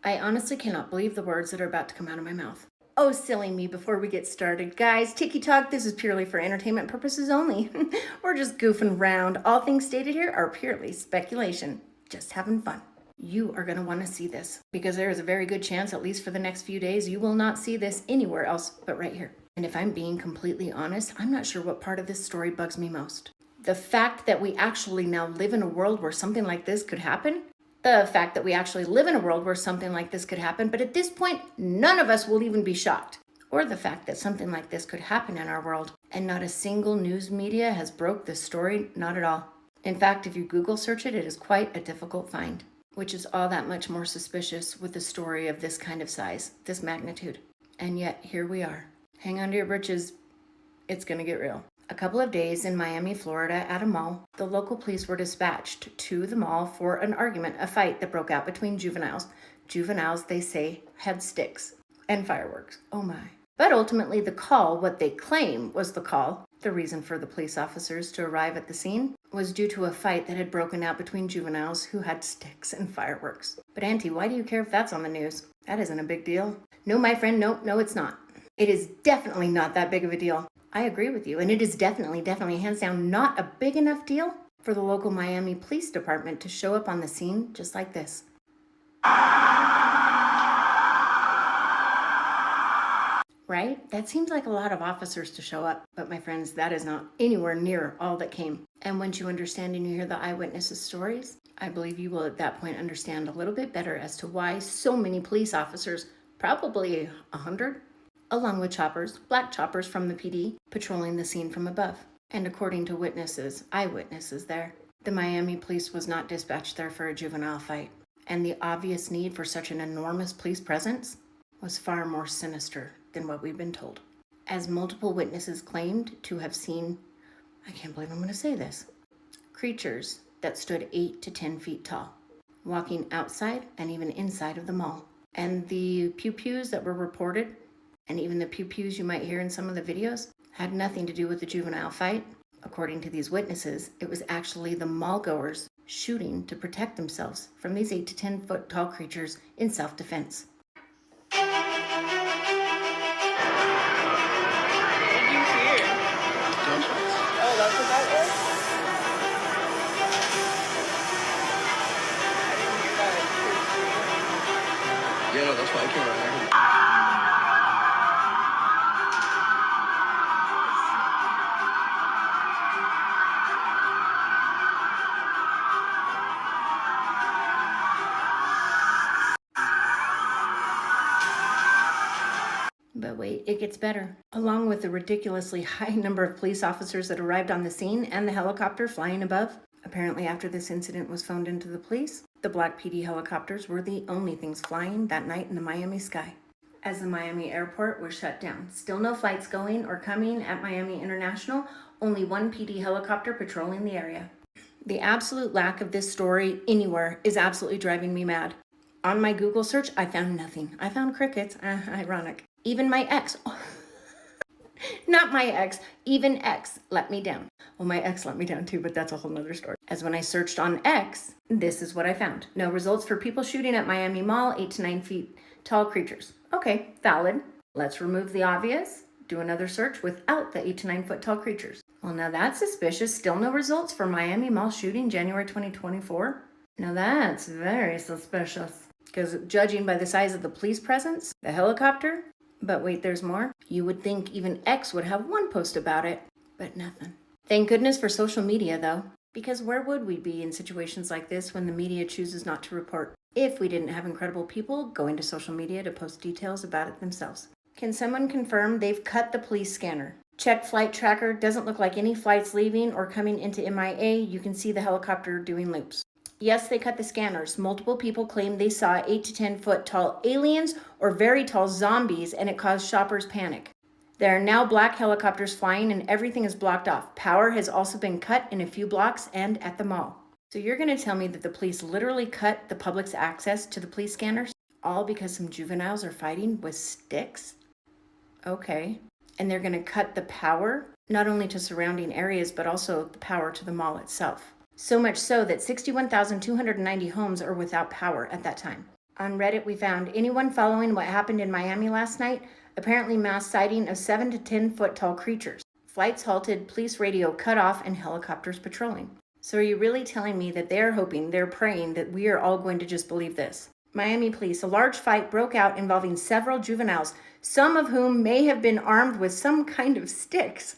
I honestly cannot believe the words that are about to come out of my mouth. Oh, silly me, before we get started. Guys, Tiki Talk, this is purely for entertainment purposes only. We're just goofing around. All things stated here are purely speculation. Just having fun. You are going to want to see this because there is a very good chance, at least for the next few days, you will not see this anywhere else but right here. And if I'm being completely honest, I'm not sure what part of this story bugs me most. The fact that we actually now live in a world where something like this could happen. The fact that we actually live in a world where something like this could happen, but at this point, none of us will even be shocked. Or the fact that something like this could happen in our world, and not a single news media has broke this story, not at all. In fact, if you Google search it, it is quite a difficult find, which is all that much more suspicious with a story of this kind of size, this magnitude. And yet, here we are. Hang on to your britches, it's gonna get real. A couple of days in Miami, Florida, at a mall, the local police were dispatched to the mall for an argument, a fight that broke out between juveniles. Juveniles, they say, had sticks and fireworks. Oh my. But ultimately, the call, what they claim was the call, the reason for the police officers to arrive at the scene, was due to a fight that had broken out between juveniles who had sticks and fireworks. But Auntie, why do you care if that's on the news? That isn't a big deal. No, my friend, no, it's not. It is definitely not that big of a deal. I agree with you, and it is definitely, hands down, not a big enough deal for the local Miami Police Department to show up on the scene just like this. Right? That seems like a lot of officers to show up, but my friends, that is not anywhere near all that came. And once you understand and you hear the eyewitnesses' stories, I believe you will at that point understand a little bit better as to why so many police officers, probably 100, along with choppers, black choppers from the PD, patrolling the scene from above. And according to witnesses, eyewitnesses there, the Miami police was not dispatched there for a juvenile fight. And the obvious need for such an enormous police presence was far more sinister than what we've been told. As multiple witnesses claimed to have seen, I can't believe I'm going to say this, creatures that stood 8 to 10 feet tall, walking outside and even inside of the mall. And the pew-pews that were reported, and even the pew-pews you might hear in some of the videos, had nothing to do with the juvenile fight. According to these witnesses, it was actually the mall-goers shooting to protect themselves from these 8 to 10 foot tall creatures in self-defense. What did you hear? Oh, that's what that was? I didn't hear that. Yeah, no, that's why I came right here. But wait, it gets better. Along with the ridiculously high number of police officers that arrived on the scene and the helicopter flying above, apparently after this incident was phoned into the police, the Black PD helicopters were the only things flying that night in the Miami sky. As the Miami airport was shut down, still no flights going or coming at Miami International, only one PD helicopter patrolling the area. The absolute lack of this story anywhere is absolutely driving me mad. On my Google search, I found nothing. I found crickets. Ironic. Even my ex, not my ex, even X let me down. Well, my ex let me down too, but that's a whole nother story. As when I searched on X, this is what I found. No results for people shooting at Miami Mall, 8 to 9 feet tall creatures. Okay, valid. Let's remove the obvious. Do another search without the 8 to 9 foot tall creatures. Well, now that's suspicious. Still no results for Miami Mall shooting January 2024. Now that's very suspicious. Because judging by the size of the police presence, the helicopter, but wait, there's more. You would think even X would have one post about it, but nothing. Thank goodness for social media, though, because where would we be in situations like this when the media chooses not to report if we didn't have incredible people going to social media to post details about it themselves? Can someone confirm they've cut the police scanner? Check flight tracker, doesn't look like any flights leaving or coming into MIA. You can see the helicopter doing loops. Yes, they cut the scanners. Multiple people claim they saw 8 to 10 foot tall aliens or very tall zombies, and it caused shoppers panic. There are now black helicopters flying and everything is blocked off. Power has also been cut in a few blocks and at the mall. So you're going to tell me that the police literally cut the public's access to the police scanners? All because some juveniles are fighting with sticks? Okay. And they're going to cut the power, not only to surrounding areas, but also the power to the mall itself. So much so that 61,290 homes are without power at that time. On Reddit, we found anyone following what happened in Miami last night, apparently mass sighting of 7 to 10 foot tall creatures. Flights halted, police radio cut off, and helicopters patrolling. So are you really telling me that they're hoping, they're praying that we are all going to just believe this? Miami police, a large fight broke out involving several juveniles, some of whom may have been armed with some kind of sticks.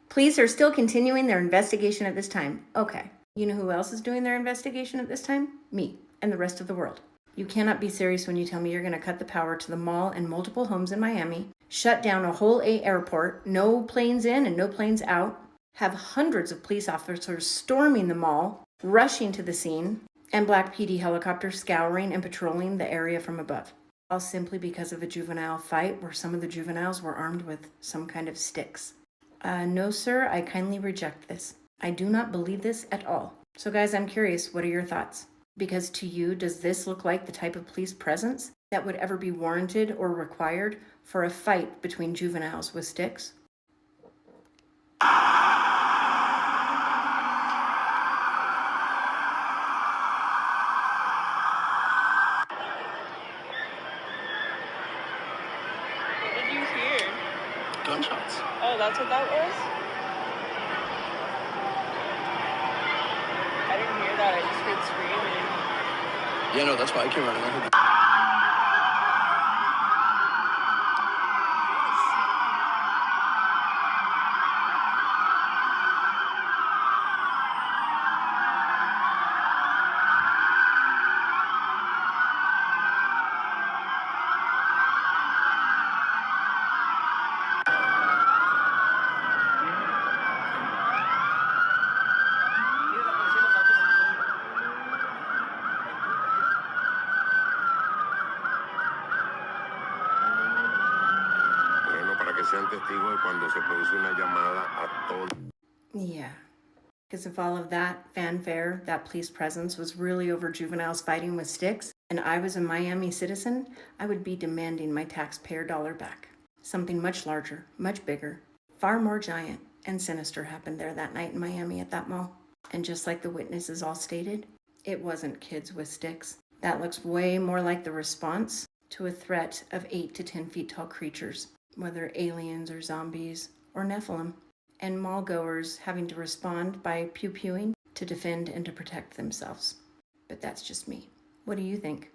Police are still continuing their investigation at this time. Okay, you know who else is doing their investigation at this time? Me and the rest of the world. You cannot be serious when you tell me you're going to cut the power to the mall and multiple homes in Miami, shut down a whole airport, no planes in and no planes out, have hundreds of police officers storming the mall, rushing to the scene, and Black PD helicopters scouring and patrolling the area from above. All simply because of a juvenile fight where some of the juveniles were armed with some kind of sticks. No, sir, I kindly reject this. I do not believe this at all. So guys, I'm curious, what are your thoughts? Because to you, does this look like the type of police presence that would ever be warranted or required for a fight between juveniles with sticks? What did you hear? Gunshots. Oh, that's what that was? I didn't hear that. I just heard screaming. Yeah, no, that's why I came running. I heard sean testigos de cuando se produce una llamada a todos. Yeah. Because if all of that fanfare, that police presence was really over juveniles fighting with sticks, and I was a Miami citizen, I would be demanding my taxpayer dollar back. Something much larger, much bigger, far more giant and sinister happened there that night in Miami at that mall. And just like the witnesses all stated, it wasn't kids with sticks. That looks way more like the response to a threat of 8 to 10 feet tall creatures, whether aliens or zombies or Nephilim, and mall goers having to respond by pew-pewing to defend and to protect themselves. But that's just me. What do you think?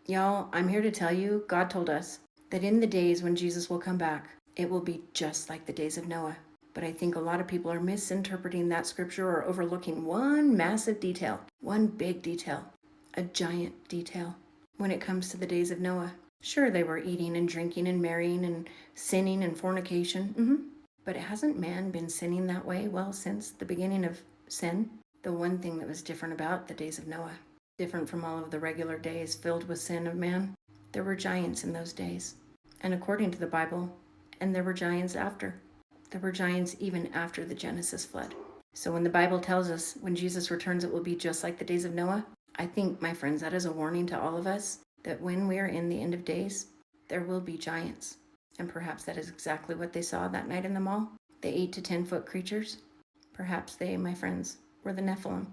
Y'all, I'm here to tell you, God told us that in the days when Jesus will come back, it will be just like the days of Noah. But I think a lot of people are misinterpreting that scripture or overlooking one massive detail, one big detail, a giant detail when it comes to the days of Noah. Sure, they were eating and drinking and marrying and sinning and fornication. But hasn't man been sinning that way, well, since the beginning of sin? The one thing that was different about the days of Noah, different from all of the regular days filled with sin of man, there were giants in those days. And according to the Bible, and there were giants after. There were giants even after the Genesis flood. So when the Bible tells us when Jesus returns it will be just like the days of Noah, I think, my friends, that is a warning to all of us that when we are in the end of days, there will be giants. And perhaps that is exactly what they saw that night in the mall. The 8 to 10 foot creatures. Perhaps they, my friends, were the Nephilim.